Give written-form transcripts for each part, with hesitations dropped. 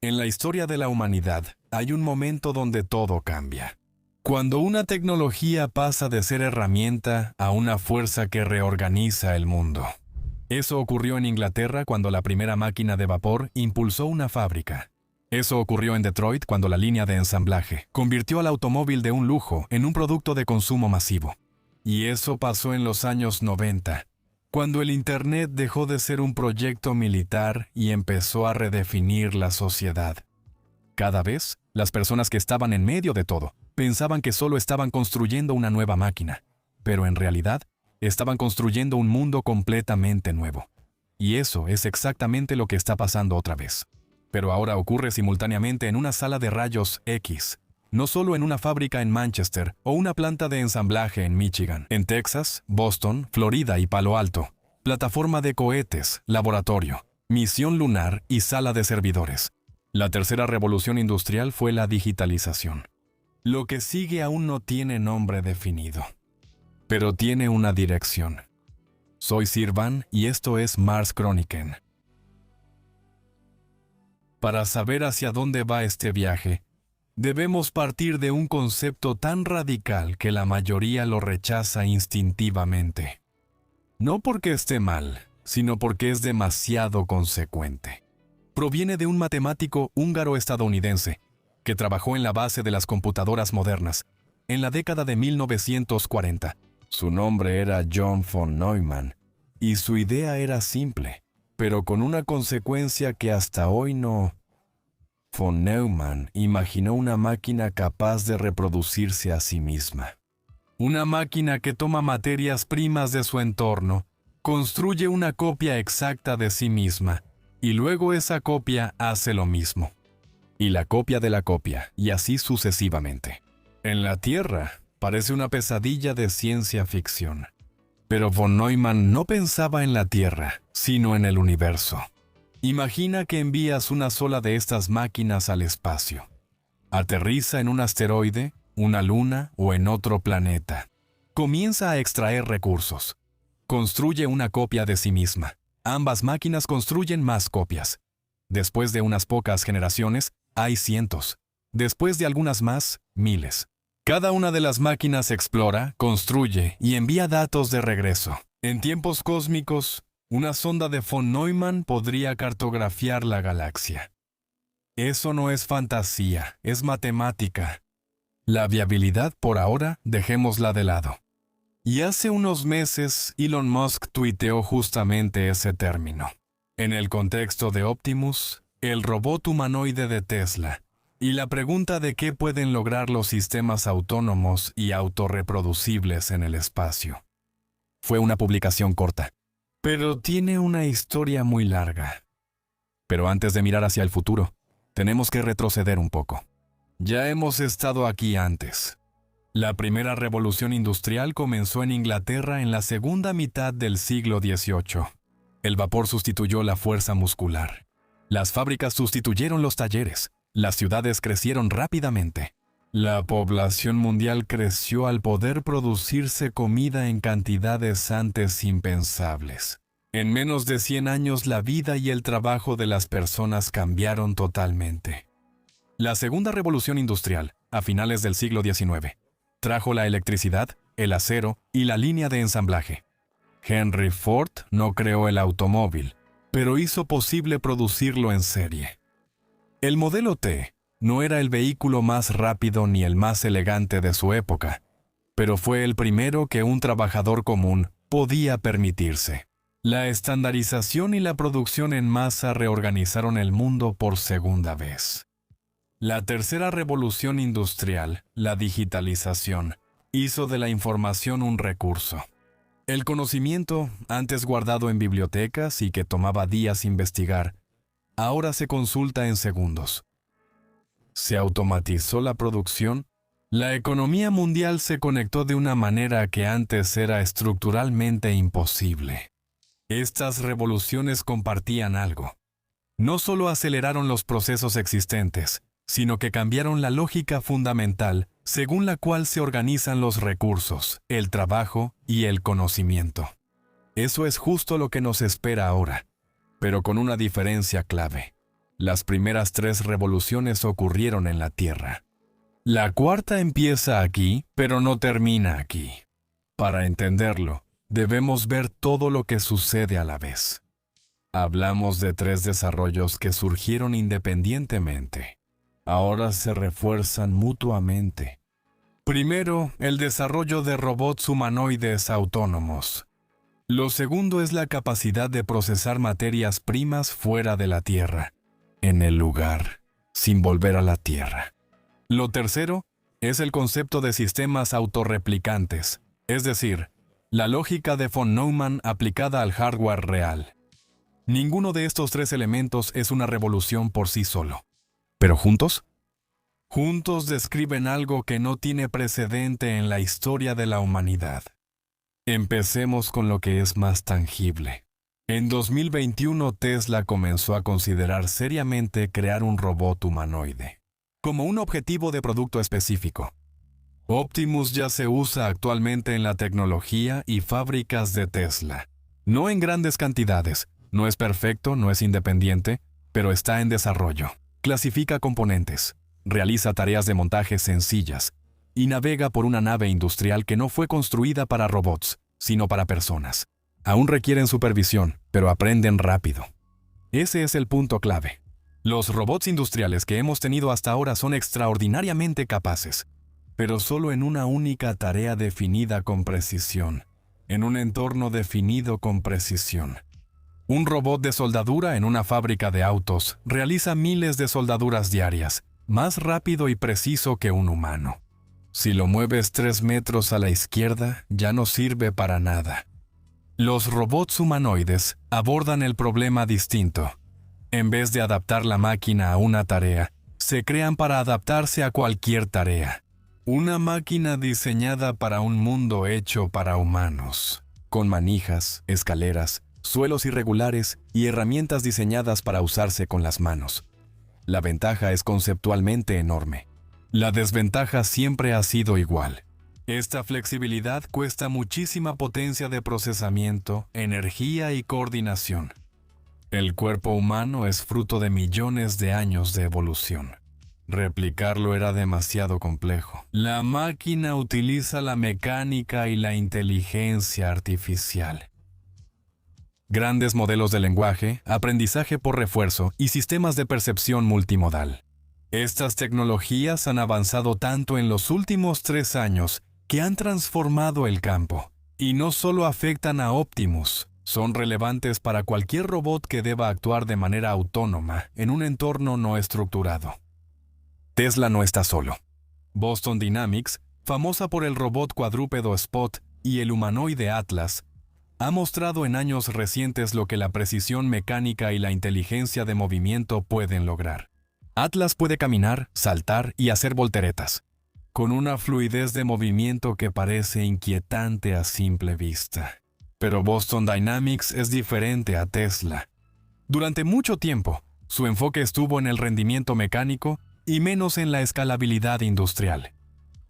En la historia de la humanidad hay un momento donde todo cambia. Cuando una tecnología pasa de ser herramienta a una fuerza que reorganiza el mundo. Eso ocurrió en Inglaterra cuando la primera máquina de vapor impulsó una fábrica. Eso ocurrió en Detroit cuando la línea de ensamblaje convirtió al automóvil de un lujo en un producto de consumo masivo. Y eso pasó en los años 90, cuando el Internet dejó de ser un proyecto militar y empezó a redefinir la sociedad. Cada vez, las personas que estaban en medio de todo pensaban que solo estaban construyendo una nueva máquina, pero en realidad estaban construyendo un mundo completamente nuevo. Y eso es exactamente lo que está pasando otra vez. Pero ahora ocurre simultáneamente en una sala de rayos X, no solo en una fábrica en Manchester o una planta de ensamblaje en Michigan, en Texas, Boston, Florida y Palo Alto, plataforma de cohetes, laboratorio, misión lunar y sala de servidores. La tercera revolución industrial fue la digitalización. Lo que sigue aún no tiene nombre definido, pero tiene una dirección. Soy Sir Van y esto es Mars Chroniken. Para saber hacia dónde va este viaje, debemos partir de un concepto tan radical que la mayoría lo rechaza instintivamente. No porque esté mal, sino porque es demasiado consecuente. Proviene de un matemático húngaro-estadounidense que trabajó en la base de las computadoras modernas en la década de 1940. Su nombre era John von Neumann y su idea era simple, pero con una consecuencia que hasta hoy no. Von Neumann imaginó una máquina capaz de reproducirse a sí misma. Una máquina que toma materias primas de su entorno, construye una copia exacta de sí misma, y luego esa copia hace lo mismo. Y la copia de la copia, y así sucesivamente. En la Tierra, parece una pesadilla de ciencia ficción. Pero von Neumann no pensaba en la Tierra, sino en el universo. Imagina que envías una sola de estas máquinas al espacio. Aterriza en un asteroide, una luna o en otro planeta. Comienza a extraer recursos. Construye una copia de sí misma. Ambas máquinas construyen más copias. Después de unas pocas generaciones, hay cientos. Después de algunas más, miles. Cada una de las máquinas explora, construye y envía datos de regreso. En tiempos cósmicos, una sonda de von Neumann podría cartografiar la galaxia. Eso no es fantasía, es matemática. La viabilidad, por ahora, dejémosla de lado. Y hace unos meses, Elon Musk tuiteó justamente ese término. En el contexto de Optimus, el robot humanoide de Tesla, y la pregunta de qué pueden lograr los sistemas autónomos y autorreproducibles en el espacio. Fue una publicación corta, pero tiene una historia muy larga. Pero antes de mirar hacia el futuro, tenemos que retroceder un poco. Ya hemos estado aquí antes. La primera revolución industrial comenzó en Inglaterra en la segunda mitad del siglo XVIII. El vapor sustituyó la fuerza muscular. Las fábricas sustituyeron los talleres. Las ciudades crecieron rápidamente. La población mundial creció al poder producirse comida en cantidades antes impensables. En menos de 100 años la vida y el trabajo de las personas cambiaron totalmente. La segunda revolución industrial, a finales del siglo XIX, trajo la electricidad, el acero y la línea de ensamblaje. Henry Ford no creó el automóvil, pero hizo posible producirlo en serie. El modelo T no era el vehículo más rápido ni el más elegante de su época, pero fue el primero que un trabajador común podía permitirse. La estandarización y la producción en masa reorganizaron el mundo por segunda vez. La tercera revolución industrial, la digitalización, hizo de la información un recurso. El conocimiento, antes guardado en bibliotecas y que tomaba días investigar, ahora se consulta en segundos. Se automatizó la producción, la economía mundial se conectó de una manera que antes era estructuralmente imposible. Estas revoluciones compartían algo. No solo aceleraron los procesos existentes, sino que cambiaron la lógica fundamental según la cual se organizan los recursos, el trabajo y el conocimiento. Eso es justo lo que nos espera ahora, pero con una diferencia clave. Las primeras 3 revoluciones ocurrieron en la Tierra. La cuarta empieza aquí, pero no termina aquí. Para entenderlo, debemos ver todo lo que sucede a la vez. Hablamos de 3 desarrollos que surgieron independientemente. Ahora se refuerzan mutuamente. Primero, el desarrollo de robots humanoides autónomos. Lo segundo es la capacidad de procesar materias primas fuera de la Tierra, en el lugar, sin volver a la Tierra. Lo tercero es el concepto de sistemas autorreplicantes, es decir, la lógica de von Neumann aplicada al hardware real. Ninguno de estos 3 elementos es una revolución por sí solo. ¿Pero juntos? Juntos describen algo que no tiene precedente en la historia de la humanidad. Empecemos con lo que es más tangible. En 2021, Tesla comenzó a considerar seriamente crear un robot humanoide, como un objetivo de producto específico. Optimus ya se usa actualmente en la tecnología y fábricas de Tesla. No en grandes cantidades. No es perfecto, no es independiente, pero está en desarrollo. Clasifica componentes, realiza tareas de montaje sencillas y navega por una nave industrial que no fue construida para robots, sino para personas. Aún requieren supervisión, pero aprenden rápido. Ese es el punto clave. Los robots industriales que hemos tenido hasta ahora son extraordinariamente capaces, pero solo en una única tarea definida con precisión, en un entorno definido con precisión. Un robot de soldadura en una fábrica de autos realiza miles de soldaduras diarias, más rápido y preciso que un humano. Si lo mueves 3 metros a la izquierda, ya no sirve para nada. Los robots humanoides abordan el problema distinto. En vez de adaptar la máquina a una tarea, se crean para adaptarse a cualquier tarea. Una máquina diseñada para un mundo hecho para humanos, con manijas, escaleras, suelos irregulares y herramientas diseñadas para usarse con las manos. La ventaja es conceptualmente enorme. La desventaja siempre ha sido igual. Esta flexibilidad cuesta muchísima potencia de procesamiento, energía y coordinación. El cuerpo humano es fruto de millones de años de evolución. Replicarlo era demasiado complejo. La máquina utiliza la mecánica y la inteligencia artificial. Grandes modelos de lenguaje, aprendizaje por refuerzo y sistemas de percepción multimodal. Estas tecnologías han avanzado tanto en los últimos 3 años que han transformado el campo. Y no solo afectan a Optimus, son relevantes para cualquier robot que deba actuar de manera autónoma en un entorno no estructurado. Tesla no está solo. Boston Dynamics, famosa por el robot cuadrúpedo Spot y el humanoide Atlas, ha mostrado en años recientes lo que la precisión mecánica y la inteligencia de movimiento pueden lograr. Atlas puede caminar, saltar y hacer volteretas, con una fluidez de movimiento que parece inquietante a simple vista. Pero Boston Dynamics es diferente a Tesla. Durante mucho tiempo, su enfoque estuvo en el rendimiento mecánico y menos en la escalabilidad industrial.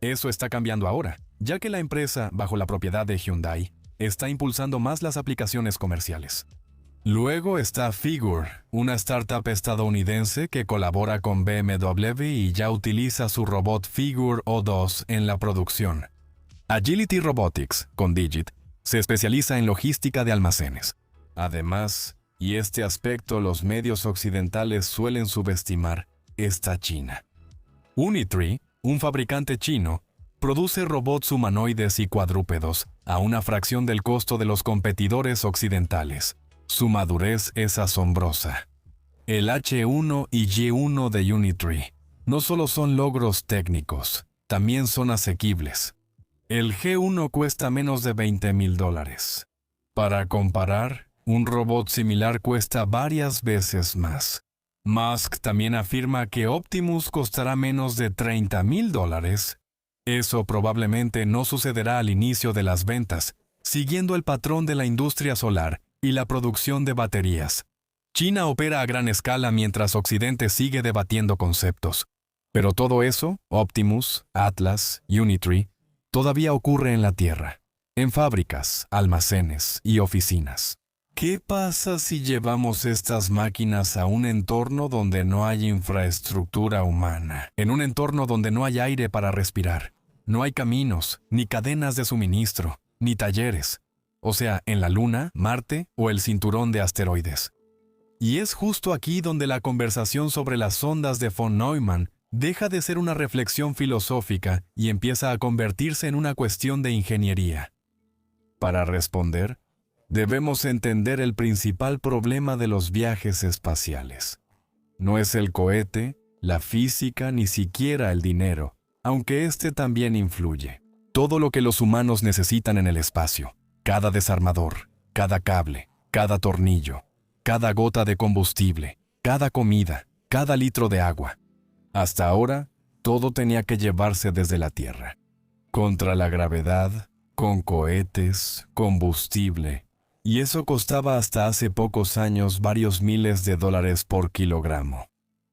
Eso está cambiando ahora, ya que la empresa, bajo la propiedad de Hyundai, está impulsando más las aplicaciones comerciales. Luego está Figure, una startup estadounidense que colabora con BMW y ya utiliza su robot Figure O2 en la producción. Agility Robotics, con Digit, se especializa en logística de almacenes. Además, y este aspecto los medios occidentales suelen subestimar, está China. Unitree, un fabricante chino, produce robots humanoides y cuadrúpedos a una fracción del costo de los competidores occidentales. Su madurez es asombrosa. El H1 y Y1 de Unitree no solo son logros técnicos, también son asequibles. El G1 cuesta menos de $20,000. Para comparar, un robot similar cuesta varias veces más. Musk también afirma que Optimus costará menos de $30,000. Eso probablemente no sucederá al inicio de las ventas, siguiendo el patrón de la industria solar y la producción de baterías. China opera a gran escala mientras Occidente sigue debatiendo conceptos. Pero todo eso, Optimus, Atlas, Unitree, todavía ocurre en la Tierra, en fábricas, almacenes y oficinas. ¿Qué pasa si llevamos estas máquinas a un entorno donde no hay infraestructura humana? En un entorno donde no hay aire para respirar. No hay caminos, ni cadenas de suministro, ni talleres. O sea, en la Luna, Marte o el cinturón de asteroides. Y es justo aquí donde la conversación sobre las ondas de von Neumann deja de ser una reflexión filosófica y empieza a convertirse en una cuestión de ingeniería. Para responder, debemos entender el principal problema de los viajes espaciales. No es el cohete, la física, ni siquiera el dinero, aunque este también influye. Todo lo que los humanos necesitan en el espacio, cada desarmador, cada cable, cada tornillo, cada gota de combustible, cada comida, cada litro de agua. Hasta ahora, todo tenía que llevarse desde la Tierra. Contra la gravedad, con cohetes, combustible. Y eso costaba hasta hace pocos años varios miles de dólares por kilogramo.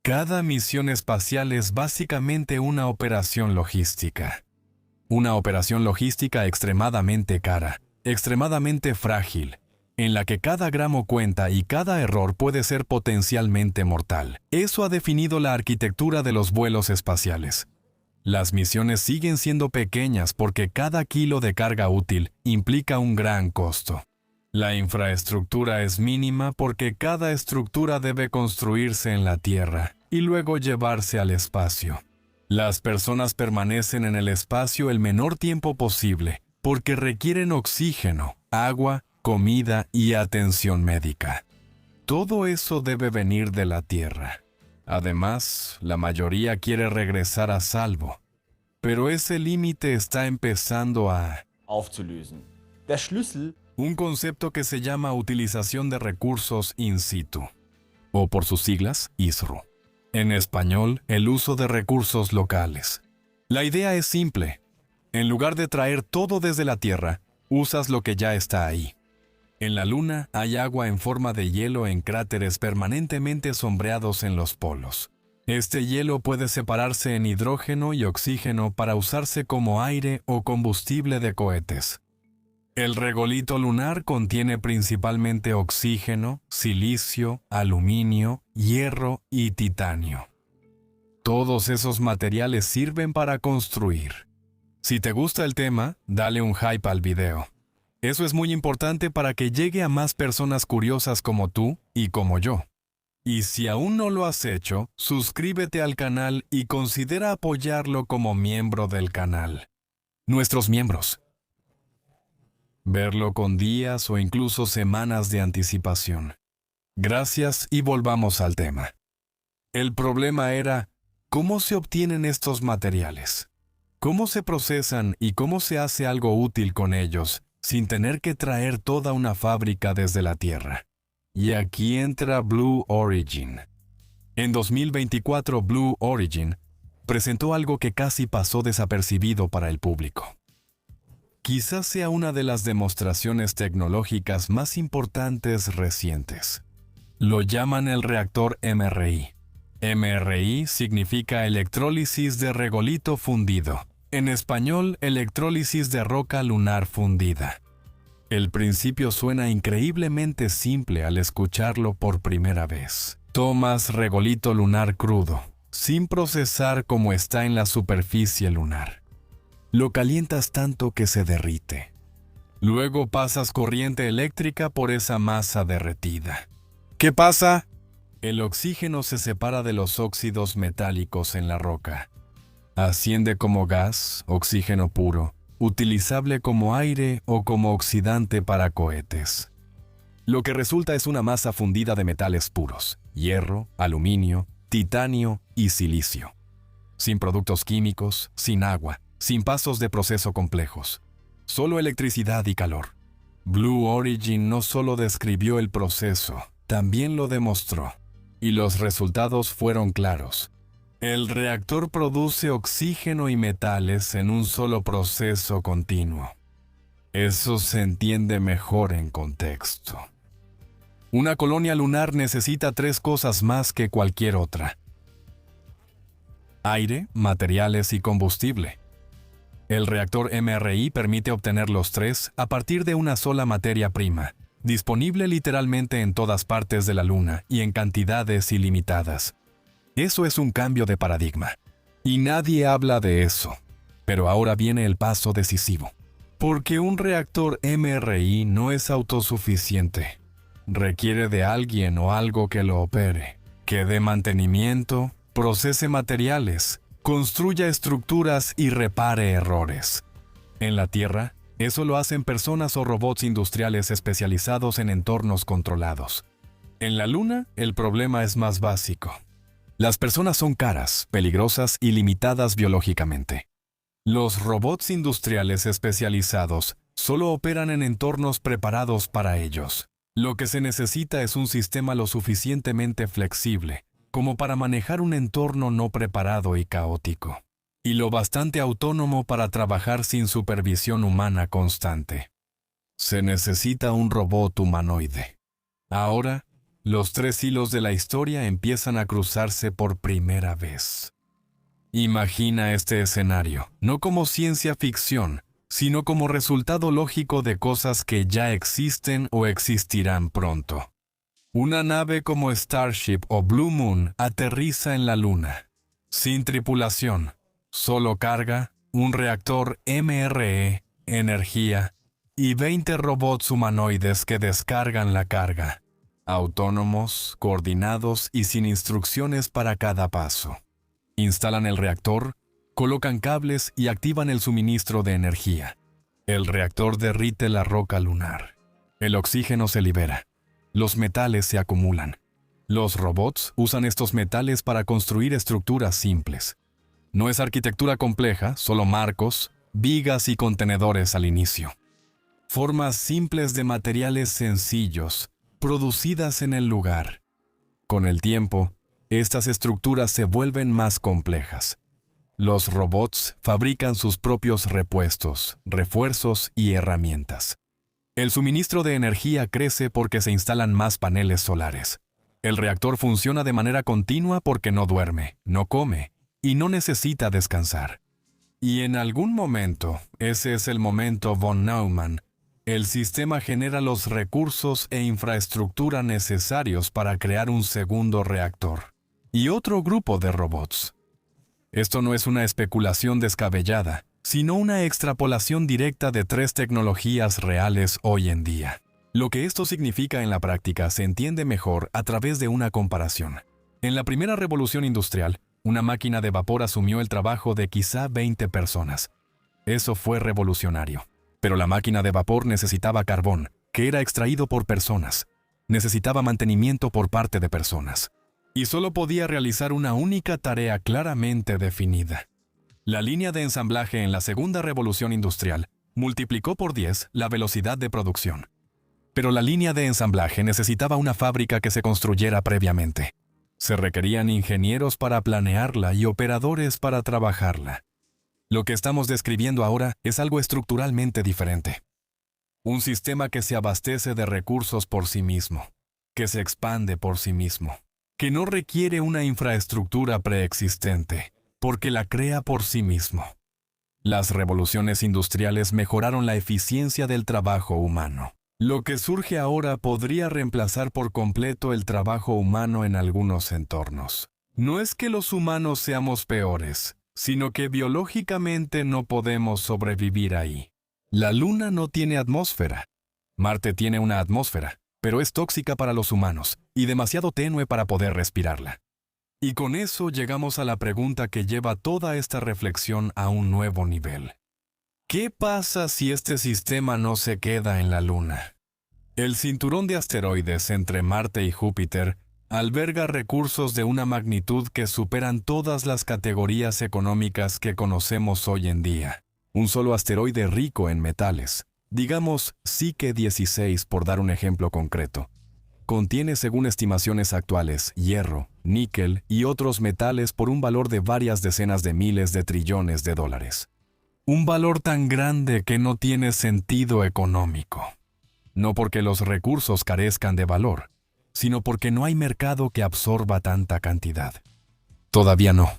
Cada misión espacial es básicamente una operación logística. Una operación logística extremadamente cara, extremadamente frágil, en la que cada gramo cuenta y cada error puede ser potencialmente mortal. Eso ha definido la arquitectura de los vuelos espaciales. Las misiones siguen siendo pequeñas porque cada kilo de carga útil implica un gran costo. La infraestructura es mínima porque cada estructura debe construirse en la Tierra y luego llevarse al espacio. Las personas permanecen en el espacio el menor tiempo posible porque requieren oxígeno, agua, comida y atención médica. Todo eso debe venir de la Tierra. Además, la mayoría quiere regresar a salvo. Pero ese límite está empezando a aufzulösen. Der Schlüssel un concepto que se llama utilización de recursos in situ, o por sus siglas, ISRU. En español, el uso de recursos locales. La idea es simple. En lugar de traer todo desde la Tierra, usas lo que ya está ahí. En la Luna hay agua en forma de hielo en cráteres permanentemente sombreados en los polos. Este hielo puede separarse en hidrógeno y oxígeno para usarse como aire o combustible de cohetes. El regolito lunar contiene principalmente oxígeno, silicio, aluminio, hierro y titanio. Todos esos materiales sirven para construir. Si te gusta el tema, dale un hype al video. Eso es muy importante para que llegue a más personas curiosas como tú y como yo. Y si aún no lo has hecho, suscríbete al canal y considera apoyarlo como miembro del canal. Nuestros miembros. Verlo con días o incluso semanas de anticipación. Gracias y volvamos al tema. El problema era, ¿cómo se obtienen estos materiales? ¿Cómo se procesan y cómo se hace algo útil con ellos sin tener que traer toda una fábrica desde la Tierra? Y aquí entra Blue Origin. En 2024, Blue Origin presentó algo que casi pasó desapercibido para el público. Quizás sea una de las demostraciones tecnológicas más importantes recientes. Lo llaman el reactor MRI. MRI significa electrólisis de regolito fundido. En español, electrólisis de roca lunar fundida. El principio suena increíblemente simple al escucharlo por primera vez. Tomas regolito lunar crudo, sin procesar como está en la superficie lunar. Lo calientas tanto que se derrite. Luego pasas corriente eléctrica por esa masa derretida. ¿Qué pasa? El oxígeno se separa de los óxidos metálicos en la roca. Asciende como gas, oxígeno puro, utilizable como aire o como oxidante para cohetes. Lo que resulta es una masa fundida de metales puros, hierro, aluminio, titanio y silicio. Sin productos químicos, sin agua, sin pasos de proceso complejos. Solo electricidad y calor. Blue Origin no solo describió el proceso, también lo demostró. Y los resultados fueron claros. El reactor produce oxígeno y metales en un solo proceso continuo. Eso se entiende mejor en contexto. Una colonia lunar necesita 3 cosas más que cualquier otra: aire, materiales y combustible. El reactor MRI permite obtener los 3 a partir de una sola materia prima: disponible literalmente en todas partes de la Luna y en cantidades ilimitadas. Eso es un cambio de paradigma. Y nadie habla de eso. Pero ahora viene el paso decisivo. Porque un reactor MRI no es autosuficiente. Requiere de alguien o algo que lo opere, que dé mantenimiento, procese materiales, construya estructuras y repare errores. En la Tierra, eso lo hacen personas o robots industriales especializados en entornos controlados. En la Luna, el problema es más básico. Las personas son caras, peligrosas y limitadas biológicamente. Los robots industriales especializados solo operan en entornos preparados para ellos. Lo que se necesita es un sistema lo suficientemente flexible como para manejar un entorno no preparado y caótico, y lo bastante autónomo para trabajar sin supervisión humana constante. Se necesita un robot humanoide. Ahora, los tres hilos de la historia empiezan a cruzarse por primera vez. Imagina este escenario, no como ciencia ficción, sino como resultado lógico de cosas que ya existen o existirán pronto. Una nave como Starship o Blue Moon aterriza en la Luna, sin tripulación, solo carga, un reactor MRE, energía y 20 robots humanoides que descargan la carga, autónomos, coordinados y sin instrucciones para cada paso. Instalan el reactor, colocan cables y activan el suministro de energía. El reactor derrite la roca lunar. El oxígeno se libera. Los metales se acumulan. Los robots usan estos metales para construir estructuras simples. No es arquitectura compleja, solo marcos, vigas y contenedores al inicio. Formas simples de materiales sencillos, producidas en el lugar. Con el tiempo, estas estructuras se vuelven más complejas. Los robots fabrican sus propios repuestos, refuerzos y herramientas. El suministro de energía crece porque se instalan más paneles solares. El reactor funciona de manera continua porque no duerme, no come y no necesita descansar. Y en algún momento, ese es el momento von Neumann, el sistema genera los recursos e infraestructura necesarios para crear un segundo reactor y otro grupo de robots. Esto no es una especulación descabellada, sino una extrapolación directa de tres tecnologías reales hoy en día. Lo que esto significa en la práctica se entiende mejor a través de una comparación. En la primera revolución industrial, una máquina de vapor asumió el trabajo de quizá 20 personas. Eso fue revolucionario. Pero la máquina de vapor necesitaba carbón, que era extraído por personas. Necesitaba mantenimiento por parte de personas. Y solo podía realizar una única tarea claramente definida. La línea de ensamblaje en la segunda revolución industrial multiplicó por 10 la velocidad de producción. Pero la línea de ensamblaje necesitaba una fábrica que se construyera previamente. Se requerían ingenieros para planearla y operadores para trabajarla. Lo que estamos describiendo ahora es algo estructuralmente diferente. Un sistema que se abastece de recursos por sí mismo, que se expande por sí mismo, que no requiere una infraestructura preexistente, porque la crea por sí mismo. Las revoluciones industriales mejoraron la eficiencia del trabajo humano. Lo que surge ahora podría reemplazar por completo el trabajo humano en algunos entornos. No es que los humanos seamos peores, sino que biológicamente no podemos sobrevivir ahí. La Luna no tiene atmósfera. Marte tiene una atmósfera, pero es tóxica para los humanos y demasiado tenue para poder respirarla. Y con eso llegamos a la pregunta que lleva toda esta reflexión a un nuevo nivel. ¿Qué pasa si este sistema no se queda en la Luna? El cinturón de asteroides entre Marte y Júpiter alberga recursos de una magnitud que superan todas las categorías económicas que conocemos hoy en día. Un solo asteroide rico en metales, digamos Psyche 16 por dar un ejemplo concreto, contiene, según estimaciones actuales, hierro, níquel y otros metales por un valor de varias decenas de miles de trillones de dólares. Un valor tan grande que no tiene sentido económico. No porque los recursos carezcan de valor, sino porque no hay mercado que absorba tanta cantidad. Todavía no.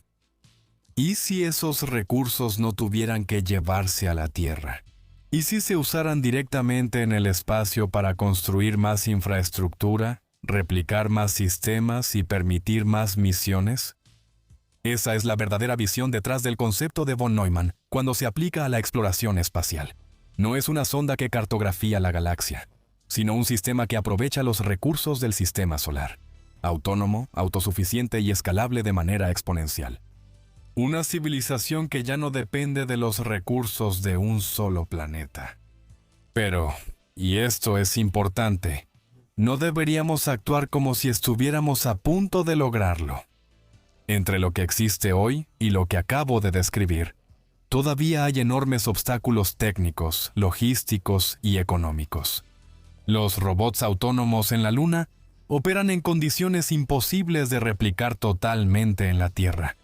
¿Y si esos recursos no tuvieran que llevarse a la Tierra? ¿Y si se usaran directamente en el espacio para construir más infraestructura, replicar más sistemas y permitir más misiones? Esa es la verdadera visión detrás del concepto de von Neumann cuando se aplica a la exploración espacial. No es una sonda que cartografía la galaxia, sino un sistema que aprovecha los recursos del sistema solar, autónomo, autosuficiente y escalable de manera exponencial. Una civilización que ya no depende de los recursos de un solo planeta. Pero, y esto es importante, no deberíamos actuar como si estuviéramos a punto de lograrlo. Entre lo que existe hoy y lo que acabo de describir, todavía hay enormes obstáculos técnicos, logísticos y económicos. Los robots autónomos en la Luna operan en condiciones imposibles de replicar totalmente en la Tierra.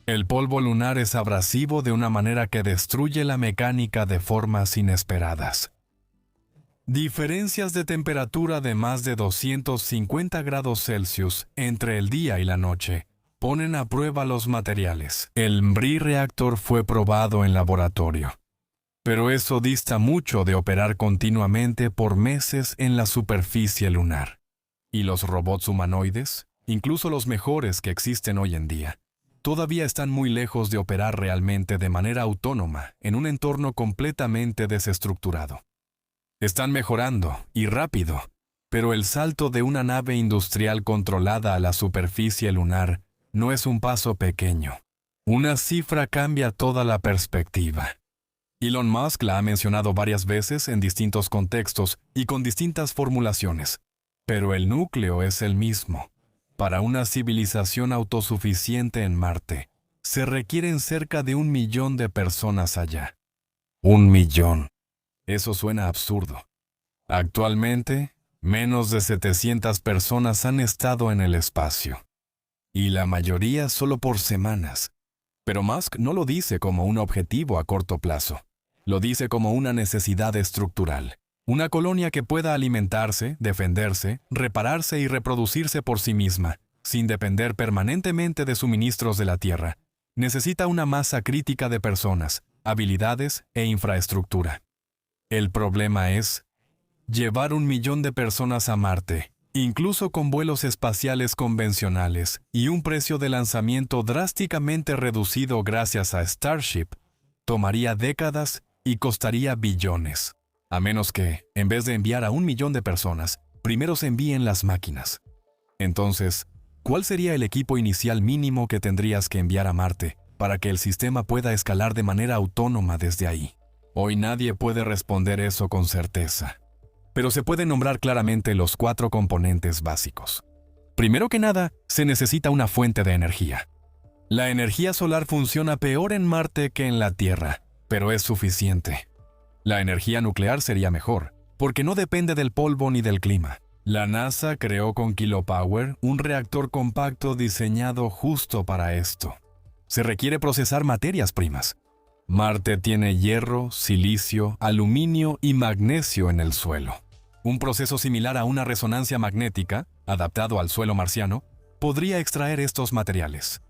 El polvo lunar es abrasivo de una manera que destruye la mecánica de formas inesperadas. Diferencias de temperatura de más de 250 grados Celsius entre el día y la noche ponen a prueba los materiales. El MRI-reactor fue probado en laboratorio, pero eso dista mucho de operar continuamente por meses en la superficie lunar. ¿Y los robots humanoides? Incluso los mejores que existen hoy en día, todavía están muy lejos de operar realmente de manera autónoma en un entorno completamente desestructurado. Están mejorando, y rápido, pero el salto de una nave industrial controlada a la superficie lunar no es un paso pequeño. Una cifra cambia toda la perspectiva. Elon Musk la ha mencionado varias veces en distintos contextos y con distintas formulaciones, pero el núcleo es el mismo. Para una civilización autosuficiente en Marte, se requieren cerca de 1 millón de personas allá. 1 millón. Eso suena absurdo. Actualmente, menos de 700 personas han estado en el espacio. Y la mayoría solo por semanas. Pero Musk no lo dice como un objetivo a corto plazo. Lo dice como una necesidad estructural. Una colonia que pueda alimentarse, defenderse, repararse y reproducirse por sí misma, sin depender permanentemente de suministros de la Tierra, necesita una masa crítica de personas, habilidades e infraestructura. El problema es llevar 1 millón de personas a Marte, incluso con vuelos espaciales convencionales y un precio de lanzamiento drásticamente reducido gracias a Starship, tomaría décadas y costaría billones. A menos que, en vez de enviar a 1 millón de personas, primero se envíen las máquinas. Entonces, ¿cuál sería el equipo inicial mínimo que tendrías que enviar a Marte para que el sistema pueda escalar de manera autónoma desde ahí? Hoy nadie puede responder eso con certeza. Pero se pueden nombrar claramente los 4 componentes básicos. Primero que nada, se necesita una fuente de energía. La energía solar funciona peor en Marte que en la Tierra, pero es suficiente. La energía nuclear sería mejor, porque no depende del polvo ni del clima. La NASA creó con Kilopower un reactor compacto diseñado justo para esto. Se requiere procesar materias primas. Marte tiene hierro, silicio, aluminio y magnesio en el suelo. Un proceso similar a una resonancia magnética, adaptado al suelo marciano, podría extraer estos materiales.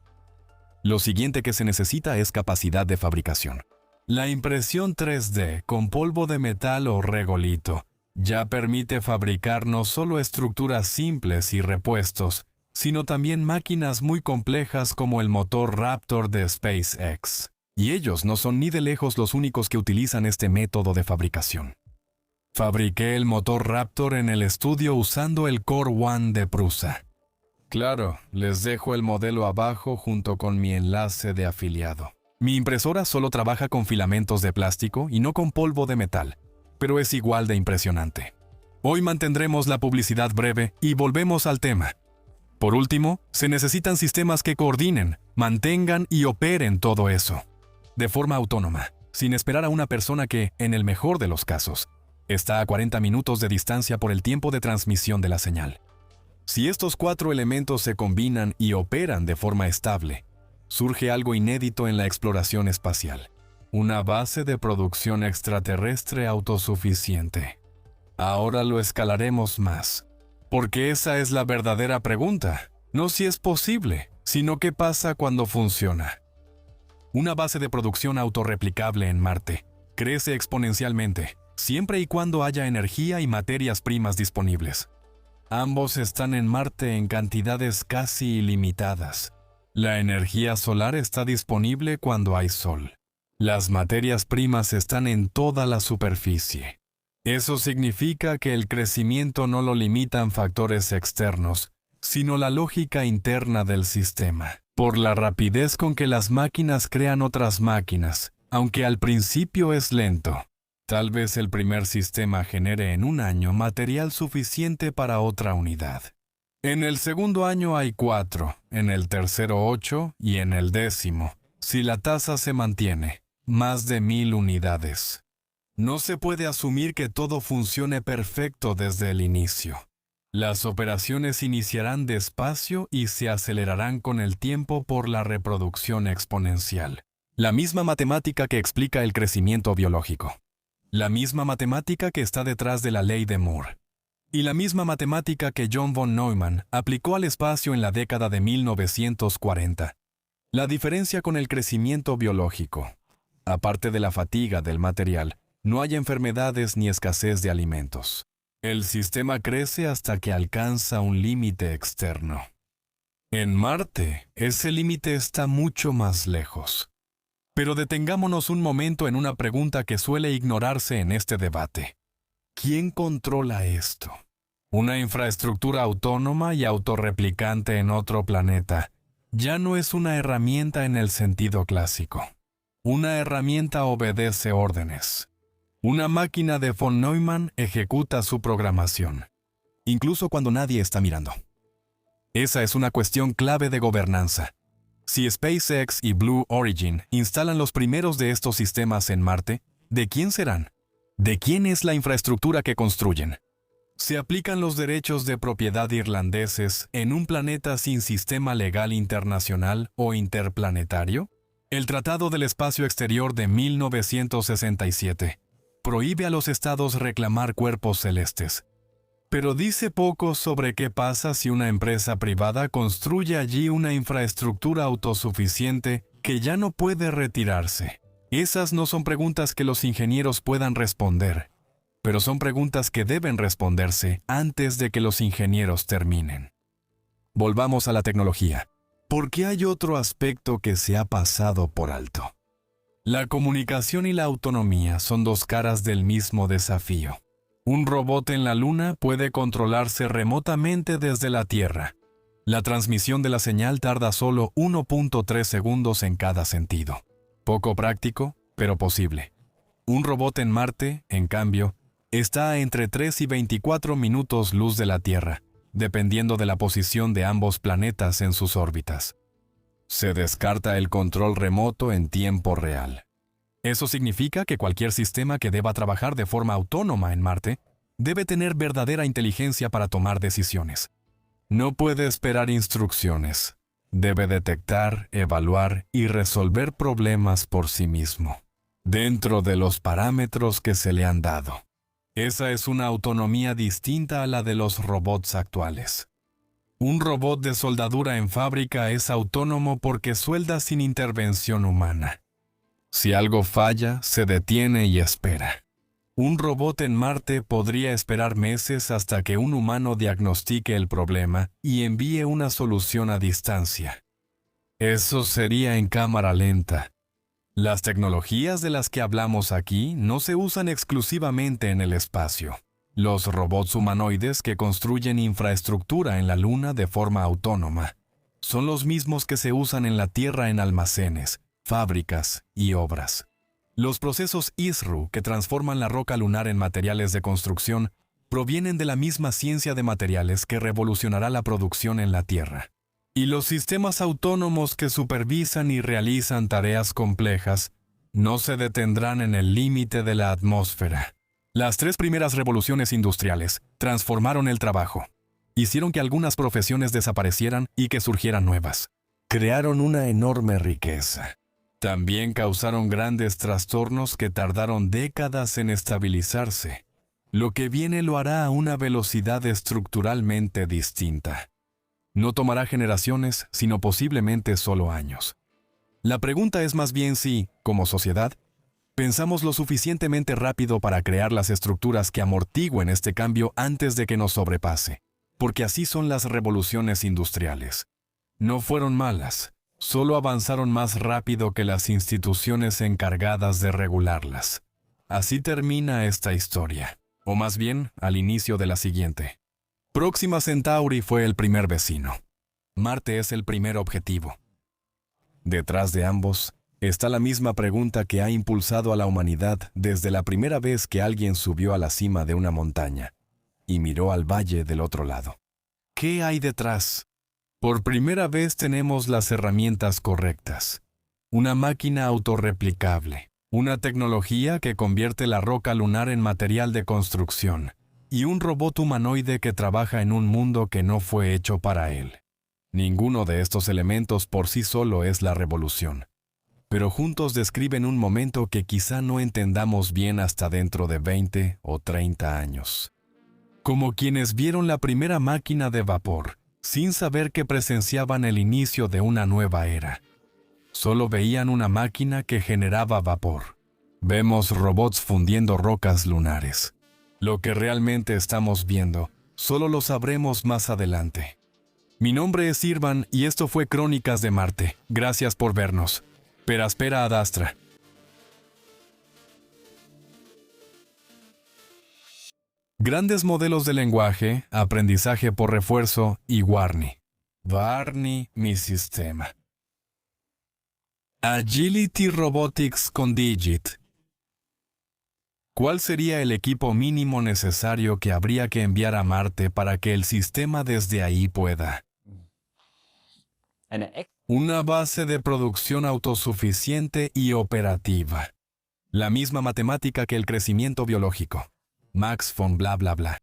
Lo siguiente que se necesita es capacidad de fabricación. La impresión 3D con polvo de metal o regolito ya permite fabricar no solo estructuras simples y repuestos, sino también máquinas muy complejas como el motor Raptor de SpaceX. Y ellos no son ni de lejos los únicos que utilizan este método de fabricación. Fabriqué el motor Raptor en el estudio usando el Core One de Prusa. Claro, les dejo el modelo abajo junto con mi enlace de afiliado. Mi impresora solo trabaja con filamentos de plástico y no con polvo de metal, pero es igual de impresionante. Hoy mantendremos la publicidad breve y volvemos al tema. Por último, se necesitan sistemas que coordinen, mantengan y operen todo eso, de forma autónoma, sin esperar a una persona que, en el mejor de los casos, está a 40 minutos de distancia por el tiempo de transmisión de la señal. Si estos 4 elementos se combinan y operan de forma estable, surge algo inédito en la exploración espacial. Una base de producción extraterrestre autosuficiente. Ahora lo escalaremos más. Porque esa es la verdadera pregunta. No si es posible, sino qué pasa cuando funciona. Una base de producción autorreplicable en Marte crece exponencialmente, siempre y cuando haya energía y materias primas disponibles. Ambos están en Marte en cantidades casi ilimitadas. La energía solar está disponible cuando hay sol. Las materias primas están en toda la superficie. Eso significa que el crecimiento no lo limitan factores externos, sino la lógica interna del sistema. Por la rapidez con que las máquinas crean otras máquinas, aunque al principio es lento. Tal vez el primer sistema genere en un año material suficiente para otra unidad. En el segundo año hay 4, en el tercero 8 y en el 10, si la tasa se mantiene, más de 1000 unidades. No se puede asumir que todo funcione perfecto desde el inicio. Las operaciones iniciarán despacio y se acelerarán con el tiempo por la reproducción exponencial. La misma matemática que explica el crecimiento biológico. La misma matemática que está detrás de la ley de Moore. Y la misma matemática que John von Neumann aplicó al espacio en la década de 1940. La diferencia con el crecimiento biológico. Aparte de la fatiga del material, no hay enfermedades ni escasez de alimentos. El sistema crece hasta que alcanza un límite externo. En Marte, ese límite está mucho más lejos. Pero detengámonos un momento en una pregunta que suele ignorarse en este debate. ¿Quién controla esto? Una infraestructura autónoma y autorreplicante en otro planeta ya no es una herramienta en el sentido clásico. Una herramienta obedece órdenes. Una máquina de von Neumann ejecuta su programación, incluso cuando nadie está mirando. Esa es una cuestión clave de gobernanza. Si SpaceX y Blue Origin instalan los primeros de estos sistemas en Marte, ¿de quién serán? ¿De quién es la infraestructura que construyen? ¿Se aplican los derechos de propiedad irlandeses en un planeta sin sistema legal internacional o interplanetario? El Tratado del Espacio Exterior de 1967 prohíbe a los estados reclamar cuerpos celestes. Pero dice poco sobre qué pasa si una empresa privada construye allí una infraestructura autosuficiente que ya no puede retirarse. Esas no son preguntas que los ingenieros puedan responder, pero son preguntas que deben responderse antes de que los ingenieros terminen. Volvamos a la tecnología, porque hay otro aspecto que se ha pasado por alto. La comunicación y la autonomía son dos caras del mismo desafío. Un robot en la Luna puede controlarse remotamente desde la Tierra. La transmisión de la señal tarda solo 1.3 segundos en cada sentido. Poco práctico, pero posible. Un robot en Marte, en cambio, está a entre 3 y 24 minutos luz de la Tierra, dependiendo de la posición de ambos planetas en sus órbitas. Se descarta el control remoto en tiempo real. Eso significa que cualquier sistema que deba trabajar de forma autónoma en Marte debe tener verdadera inteligencia para tomar decisiones. No puede esperar instrucciones. Debe detectar, evaluar y resolver problemas por sí mismo, dentro de los parámetros que se le han dado. Esa es una autonomía distinta a la de los robots actuales. Un robot de soldadura en fábrica es autónomo porque suelda sin intervención humana. Si algo falla, se detiene y espera. Un robot en Marte podría esperar meses hasta que un humano diagnostique el problema y envíe una solución a distancia. Eso sería en cámara lenta. Las tecnologías de las que hablamos aquí no se usan exclusivamente en el espacio. Los robots humanoides que construyen infraestructura en la Luna de forma autónoma son los mismos que se usan en la Tierra en almacenes, fábricas y obras. Los procesos ISRU que transforman la roca lunar en materiales de construcción provienen de la misma ciencia de materiales que revolucionará la producción en la Tierra. Y los sistemas autónomos que supervisan y realizan tareas complejas no se detendrán en el límite de la atmósfera. Las 3 primeras revoluciones industriales transformaron el trabajo, hicieron que algunas profesiones desaparecieran y que surgieran nuevas. Crearon una enorme riqueza. También causaron grandes trastornos que tardaron décadas en estabilizarse. Lo que viene lo hará a una velocidad estructuralmente distinta. No tomará generaciones, sino posiblemente solo años. La pregunta es más bien si, como sociedad, Pensamos lo suficientemente rápido para crear las estructuras que amortigüen este cambio antes de que nos sobrepase, porque así son las revoluciones industriales. No fueron malas, solo avanzaron más rápido que las instituciones encargadas de regularlas. Así termina esta historia, o más bien, al inicio de la siguiente. Próxima Centauri fue el primer vecino. Marte es el primer objetivo. Detrás de ambos está la misma pregunta que ha impulsado a la humanidad desde la primera vez que alguien subió a la cima de una montaña y miró al valle del otro lado. ¿Qué hay detrás? Por primera vez tenemos las herramientas correctas. Una máquina autorreplicable, una tecnología que convierte la roca lunar en material de construcción, y un robot humanoide que trabaja en un mundo que no fue hecho para él. Ninguno de estos elementos por sí solo es la revolución, pero juntos describen un momento que quizá no entendamos bien hasta dentro de 20 o 30 años. Como quienes vieron la primera máquina de vapor, sin saber que presenciaban el inicio de una nueva era. Solo veían una máquina que generaba vapor. Vemos robots fundiendo rocas lunares. Lo que realmente estamos viendo, solo lo sabremos más adelante. Mi nombre es Irvan y esto fue Crónicas de Marte. Gracias por vernos. Peraspera ad astra. Grandes modelos de lenguaje, aprendizaje por refuerzo y Warni. Warni, mi sistema. Agility Robotics con Digit. ¿Cuál sería el equipo mínimo necesario que habría que enviar a Marte para que el sistema desde ahí pueda? Una base de producción autosuficiente y operativa. La misma matemática que el crecimiento biológico. Max von bla bla bla.